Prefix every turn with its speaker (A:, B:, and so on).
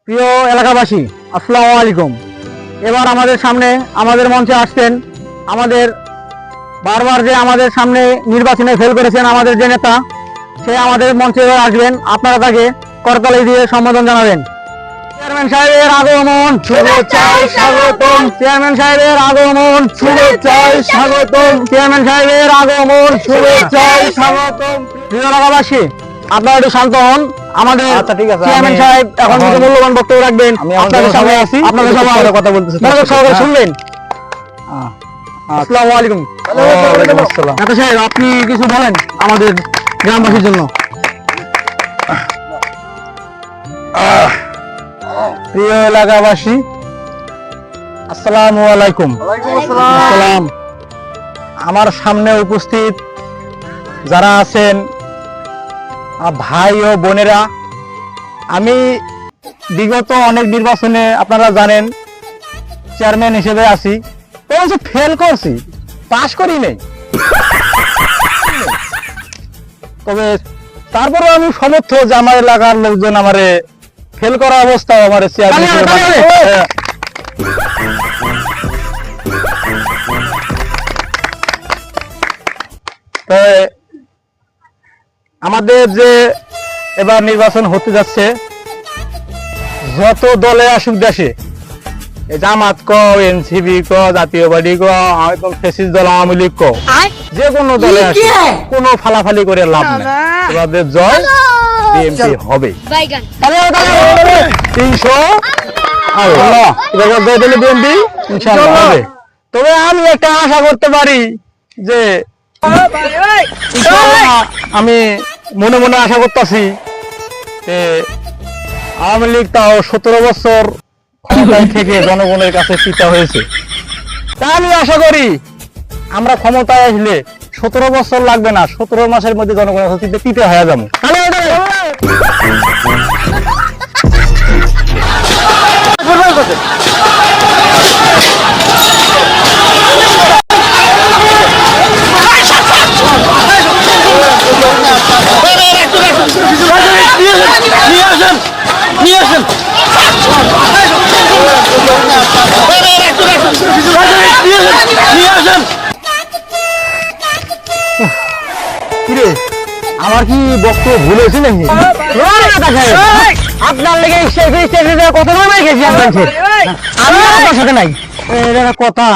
A: প্রিয় এলাকাবাসী, আসসালামু আলাইকুম। এবার আমাদের সামনে আমাদের মঞ্চে আসছেন আমাদের বারবার যে আমাদের সামনে নির্বাচনে ফেল করেছেন আমাদের যে নেতা, সে আমাদের মঞ্চে এবার আসবেন। আপনারা তাকে করতালি দিয়ে সম্বোধন জানাবেন। চেয়ারম্যান সাহেবের আগমন, শুভেচ্ছায় স্বাগতম। চেয়ারম্যান সাহেবের আগমন, শুভেচ্ছায় স্বাগতম। চেয়ারম্যান সাহেবের আগমন, শুভেচ্ছায় স্বাগতম। প্রিয় এলাকাবাসী, আপনারা একটু শান্ত হন। আমাদের
B: ঠিক আছে,
A: চেয়ারম্যান সাহেব এখন কিছু মূল্যবান বক্তব্য রাখবেন। আপনাদের সামনে আছি, আপনাদের সবাই
B: কথা বলতেছি।
A: মনোযোগ সহকারে শুনবেন। আসসালামু আলাইকুম।
B: ওয়ালাইকুম আসসালাম।
A: নেতা সাহেব, আপনি কিছু বলেন আমাদের গ্রামবাসীর জন্য।
B: প্রিয় এলাকাবাসী, আসসালামু আলাইকুম।
A: আসসালাম।
B: আমার সামনে উপস্থিত যারা আছেন ভাই ও বোনেরা, আমি বিগত অনেক নির্বাচনে আপনারা জানেন চেয়ারম্যান হিসেবে আছি, ফেল করছি, পাশ করি নাই। তবে তারপরে আমি সমর্থ যে আমার এলাকার লোকজন আমারে ফেল করা অবস্থাও আমার চেয়ারম্যান আমাদের যে এবার নির্বাচন হতে যাচ্ছে, যত দলে আসুক দেশে, জামাত ক, এনসিপি ক, জাতীয় পার্টি ক, একদম ফ্যাসিস্ট দল আওয়ামী লীগ ক, যে কোনো দলে আসুক, কোনো ফালাফালি করে লাভ নেই। এবার জয় বিএনপি হবে। 300 আল্লাহ, এবার জয় দিলে বিএনপি ইনশাআল্লাহ হবে। তবে আমি একটা আশা করতে পারি যে আমি মনে মনে আশা করতেছি যে আওয়ামী লীগ তাও 17 বছর ক্ষমতায় থেকে জনগণের কাছে পিতা হয়েছে। তা আমি আশা করি আমরা ক্ষমতায় আসলে 17 বছর লাগবে না, 17 মাসের মধ্যে জনগণের কাছে পিতা হয়ে যাবো। কিরে, আমার কি বক্তব্য ভুল হয়েছে নাকি?
A: আপনার লেগে কত গেছি আপনার সাথে নাই, এটা কথা।